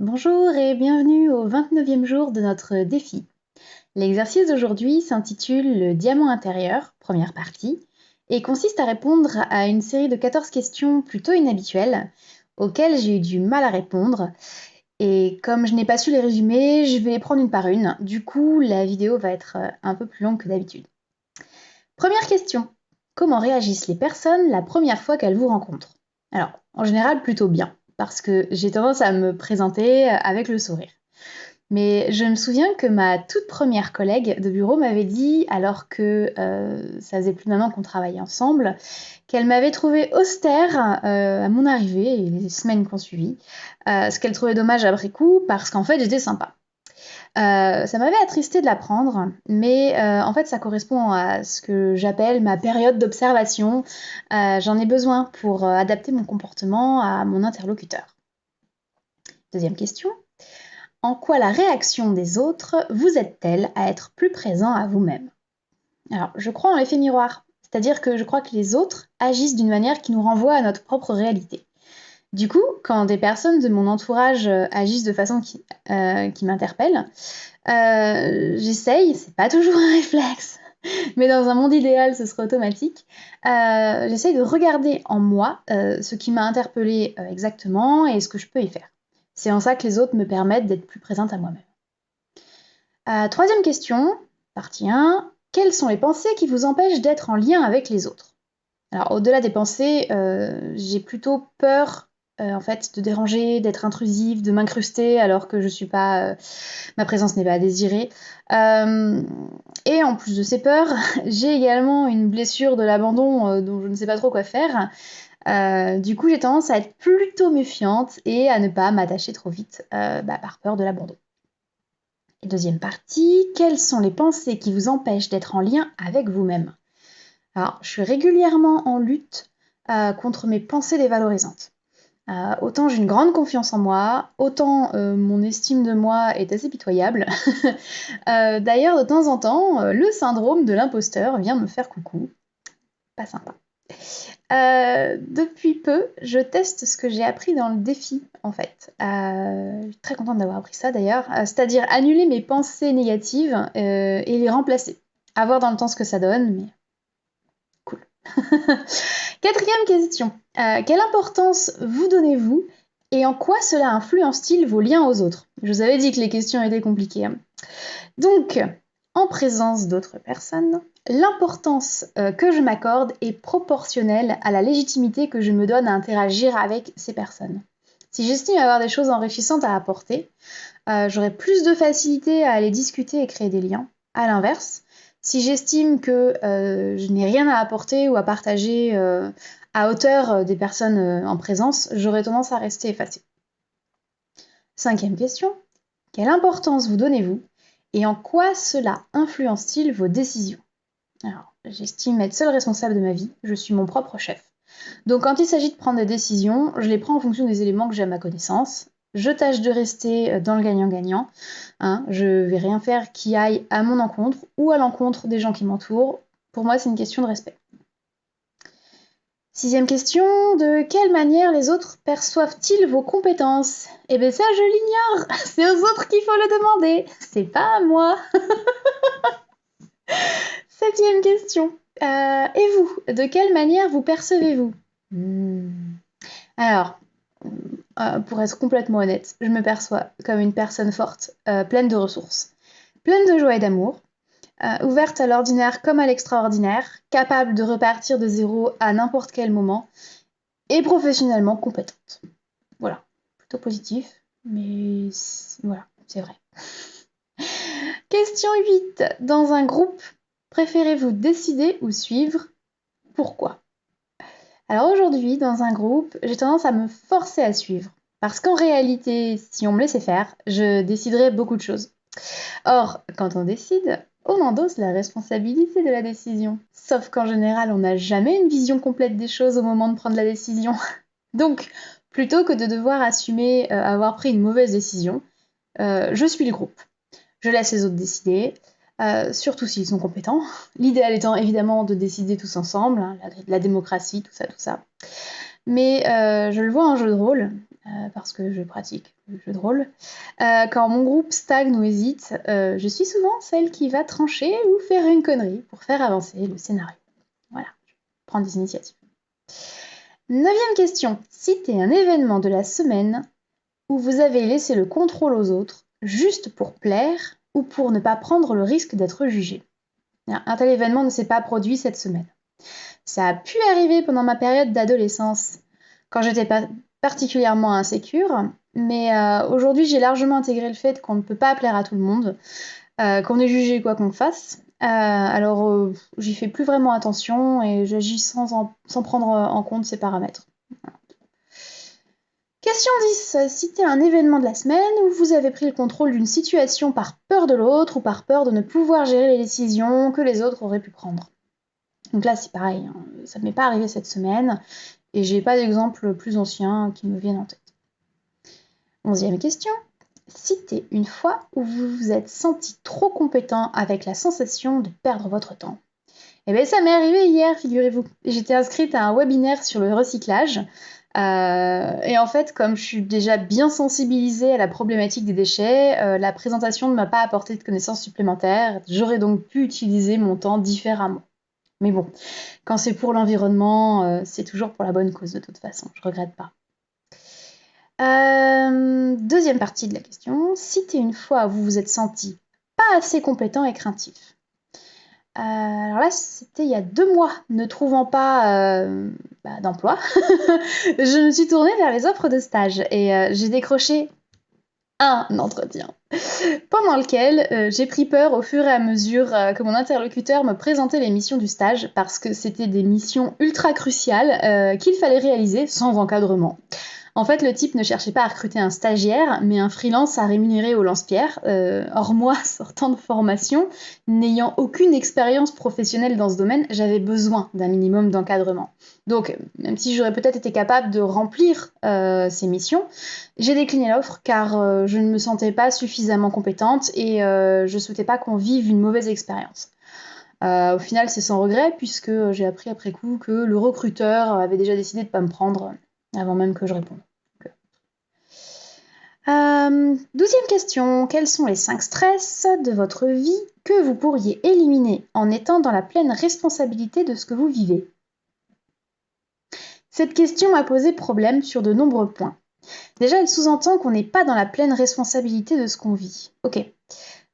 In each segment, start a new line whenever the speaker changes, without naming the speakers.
Bonjour et bienvenue au 29e jour de notre défi. L'exercice d'aujourd'hui s'intitule Le diamant intérieur, première partie, et consiste à répondre à une série de 14 questions plutôt inhabituelles auxquelles j'ai eu du mal à répondre. Et comme je n'ai pas su les résumer, je vais les prendre une par une. Du coup, la vidéo va être un peu plus longue que d'habitude. Première question. Comment réagissent les personnes la première fois qu'elles vous rencontrent? Alors, en général, plutôt bien, parce que j'ai tendance à me présenter avec le sourire. Mais je me souviens que ma toute première collègue de bureau m'avait dit, alors que ça faisait plus d'1 an qu'on travaillait ensemble, qu'elle m'avait trouvée austère à mon arrivée et les semaines qu'on suivit, ce qu'elle trouvait dommage après coup parce qu'en fait j'étais sympa. Ça m'avait attristée de l'apprendre, mais en fait ça correspond à ce que j'appelle ma période d'observation. J'en ai besoin pour adapter mon comportement à mon interlocuteur. Deuxième question. En quoi la réaction des autres vous aide-t-elle à être plus présent à vous-même? Alors, je crois en l'effet miroir, c'est-à-dire que je crois que les autres agissent d'une manière qui nous renvoie à notre propre réalité. Du coup, quand des personnes de mon entourage agissent de façon qui m'interpelle, j'essaye, c'est pas toujours un réflexe, mais dans un monde idéal, ce serait automatique, j'essaye de regarder en moi ce qui m'a interpellée exactement et ce que je peux y faire. C'est en ça que les autres me permettent d'être plus présente à moi-même. Troisième question, partie 1. Quelles sont les pensées qui vous empêchent d'être en lien avec les autres? Alors, au-delà des pensées, j'ai plutôt peur, en fait, de déranger, d'être intrusive, de m'incruster alors que je suis pas, ma présence n'est pas désirée. Et en plus de ces peurs, j'ai également une blessure de l'abandon, dont je ne sais pas trop quoi faire. Du coup, j'ai tendance à être plutôt méfiante et à ne pas m'attacher trop vite, par peur de l'abandon. Et deuxième partie, quelles sont les pensées qui vous empêchent d'être en lien avec vous-même? Alors, je suis régulièrement en lutte contre mes pensées dévalorisantes. Autant j'ai une grande confiance en moi, autant mon estime de moi est assez pitoyable. D'ailleurs, de temps en temps, le syndrome de l'imposteur vient me faire coucou. Pas sympa. Depuis peu, je teste ce que j'ai appris dans le défi, en fait. Je suis très contente d'avoir appris ça d'ailleurs, c'est-à-dire annuler mes pensées négatives et les remplacer. À voir dans le temps ce que ça donne, mais cool. Quatrième question. Quelle importance vous donnez-vous et en quoi cela influence-t-il vos liens aux autres? Je vous avais dit que les questions étaient compliquées, hein. Donc, en présence d'autres personnes, l'importance que je m'accorde est proportionnelle à la légitimité que je me donne à interagir avec ces personnes. Si j'estime avoir des choses enrichissantes à apporter, j'aurai plus de facilité à aller discuter et créer des liens. À l'inverse, si j'estime que je n'ai rien à apporter ou à partager à hauteur des personnes en présence, j'aurai tendance à rester effacée. Cinquième question. Quelle importance vous donnez-vous et en quoi cela influence-t-il vos décisions? Alors, j'estime être seule responsable de ma vie, je suis mon propre chef. Donc quand il s'agit de prendre des décisions, je les prends en fonction des éléments que j'ai à ma connaissance. Je tâche de rester dans le gagnant-gagnant, hein. Je vais rien faire qui aille à mon encontre ou à l'encontre des gens qui m'entourent. Pour moi, c'est une question de respect. Sixième question, de quelle manière les autres perçoivent-ils vos compétences? Eh bien ça, je l'ignore. C'est aux autres qu'il faut le demander. C'est pas à moi. Septième question. Et vous, de quelle manière vous percevez-vous? Alors, pour être complètement honnête, je me perçois comme une personne forte, pleine de ressources, pleine de joie et d'amour, ouverte à l'ordinaire comme à l'extraordinaire, capable de repartir de zéro à n'importe quel moment, et professionnellement compétente. Voilà, plutôt positif, mais voilà, c'est vrai. Question 8. Dans un groupe, préférez-vous décider ou suivre? Pourquoi? Alors aujourd'hui, dans un groupe, j'ai tendance à me forcer à suivre. Parce qu'en réalité, si on me laissait faire, je déciderais beaucoup de choses. Or, quand on décide, on endosse la responsabilité de la décision. Sauf qu'en général, on n'a jamais une vision complète des choses au moment de prendre la décision. Donc, plutôt que de devoir assumer avoir pris une mauvaise décision, je suis le groupe. Je laisse les autres décider, surtout s'ils sont compétents. L'idéal étant évidemment de décider tous ensemble, hein, la démocratie, tout ça, tout ça. Mais je le vois en jeu de rôle, parce que je pratique le jeu de rôle. Quand mon groupe stagne ou hésite, je suis souvent celle qui va trancher ou faire une connerie pour faire avancer le scénario. Voilà, prendre des initiatives. 9e question. Citez un événement de la semaine où vous avez laissé le contrôle aux autres, juste pour plaire ou pour ne pas prendre le risque d'être jugé. Un tel événement ne s'est pas produit cette semaine. Ça a pu arriver pendant ma période d'adolescence, quand j'étais particulièrement insécure, mais aujourd'hui j'ai largement intégré le fait qu'on ne peut pas plaire à tout le monde, qu'on est jugé quoi qu'on fasse. Alors j'y fais plus vraiment attention et j'agis sans prendre en compte ces paramètres. Question 10. Citez un événement de la semaine où vous avez pris le contrôle d'une situation par peur de l'autre ou par peur de ne pouvoir gérer les décisions que les autres auraient pu prendre. Donc là, c'est pareil, hein, ça ne m'est pas arrivé cette semaine et j'ai pas d'exemple plus ancien qui me viennent en tête. 11e question. Citez une fois où vous vous êtes senti trop compétent avec la sensation de perdre votre temps. Eh bien, ça m'est arrivé hier, figurez-vous. J'étais inscrite à un webinaire sur le recyclage. Et en fait, comme je suis déjà bien sensibilisée à la problématique des déchets, la présentation ne m'a pas apporté de connaissances supplémentaires. J'aurais donc pu utiliser mon temps différemment. Mais bon, quand c'est pour l'environnement, c'est toujours pour la bonne cause de toute façon, je regrette pas. 2e partie de la question. Citez une fois où vous vous êtes senti pas assez compétent et craintif. Alors là, c'était il y a 2 mois, ne trouvant pas d'emploi, je me suis tournée vers les offres de stage et j'ai décroché un entretien pendant lequel j'ai pris peur au fur et à mesure que mon interlocuteur me présentait les missions du stage parce que c'était des missions ultra cruciales qu'il fallait réaliser sans encadrement. En fait, le type ne cherchait pas à recruter un stagiaire, mais un freelance à rémunérer au lance-pierre. Or moi, sortant de formation, n'ayant aucune expérience professionnelle dans ce domaine, j'avais besoin d'un minimum d'encadrement. Donc, même si j'aurais peut-être été capable de remplir ces missions, j'ai décliné l'offre car je ne me sentais pas suffisamment compétente et je ne souhaitais pas qu'on vive une mauvaise expérience. Au final, c'est sans regret puisque j'ai appris après coup que le recruteur avait déjà décidé de ne pas me prendre avant même que je réponde. 12e question. Quels sont les 5 stress de votre vie que vous pourriez éliminer en étant dans la pleine responsabilité de ce que vous vivez? Cette question m'a posé problème sur de nombreux points. Déjà, elle sous-entend qu'on n'est pas dans la pleine responsabilité de ce qu'on vit. Ok.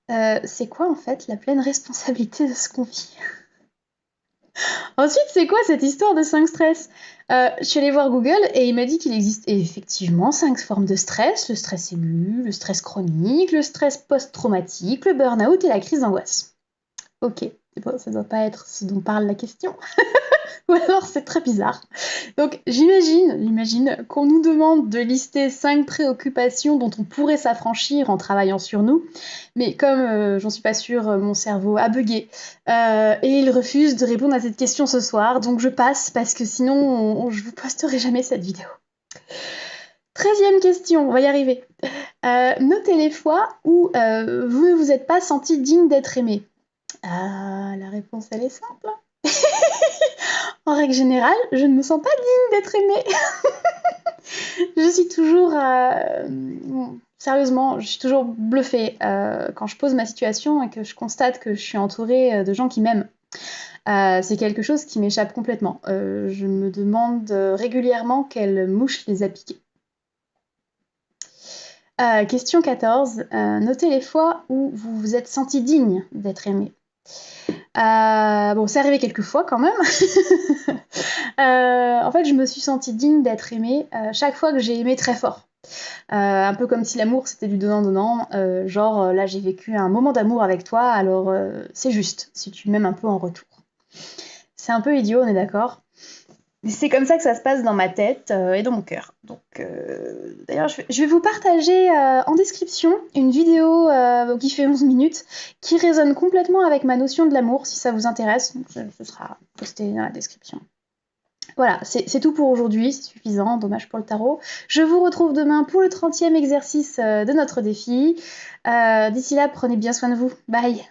C'est quoi en fait la pleine responsabilité de ce qu'on vit? Ensuite, c'est quoi cette histoire de 5 stress? Je suis allée voir Google et il m'a dit qu'il existe effectivement 5 formes de stress: le stress aigu, le stress chronique, le stress post-traumatique, le burn-out et la crise d'angoisse. Ok, bon, ça doit pas être ce dont parle la question. Ou alors c'est très bizarre. Donc j'imagine qu'on nous demande de lister 5 préoccupations dont on pourrait s'affranchir en travaillant sur nous, mais comme j'en suis pas sûre, mon cerveau a bugué et il refuse de répondre à cette question ce soir, donc je passe parce que sinon je vous posterai jamais cette vidéo. 13e question, on va y arriver. Notez les fois où vous ne vous êtes pas senti digne d'être aimé. La réponse elle est simple. En règle générale, je ne me sens pas digne d'être aimée. Je suis toujours... sérieusement, je suis toujours bluffée quand je pose ma situation et que je constate que je suis entourée de gens qui m'aiment. C'est quelque chose qui m'échappe complètement. Je me demande régulièrement quelle mouche les a piqués. Question 14. Notez les fois où vous vous êtes senti digne d'être aimé. Bon, c'est arrivé quelques fois quand même. En fait, je me suis sentie digne d'être aimée chaque fois que j'ai aimé très fort. Un peu comme si l'amour c'était du donnant-donnant. Genre, là j'ai vécu un moment d'amour avec toi, alors c'est juste si tu m'aimes un peu en retour. C'est un peu idiot, on est d'accord. Mais c'est comme ça que ça se passe dans ma tête et dans mon cœur. Donc, d'ailleurs, je vais vous partager en description une vidéo qui fait 11 minutes, qui résonne complètement avec ma notion de l'amour, si ça vous intéresse. Donc, ce sera posté dans la description. Voilà, c'est tout pour aujourd'hui, c'est suffisant, dommage pour le tarot. Je vous retrouve demain pour le 30e exercice de notre défi. D'ici là, prenez bien soin de vous. Bye!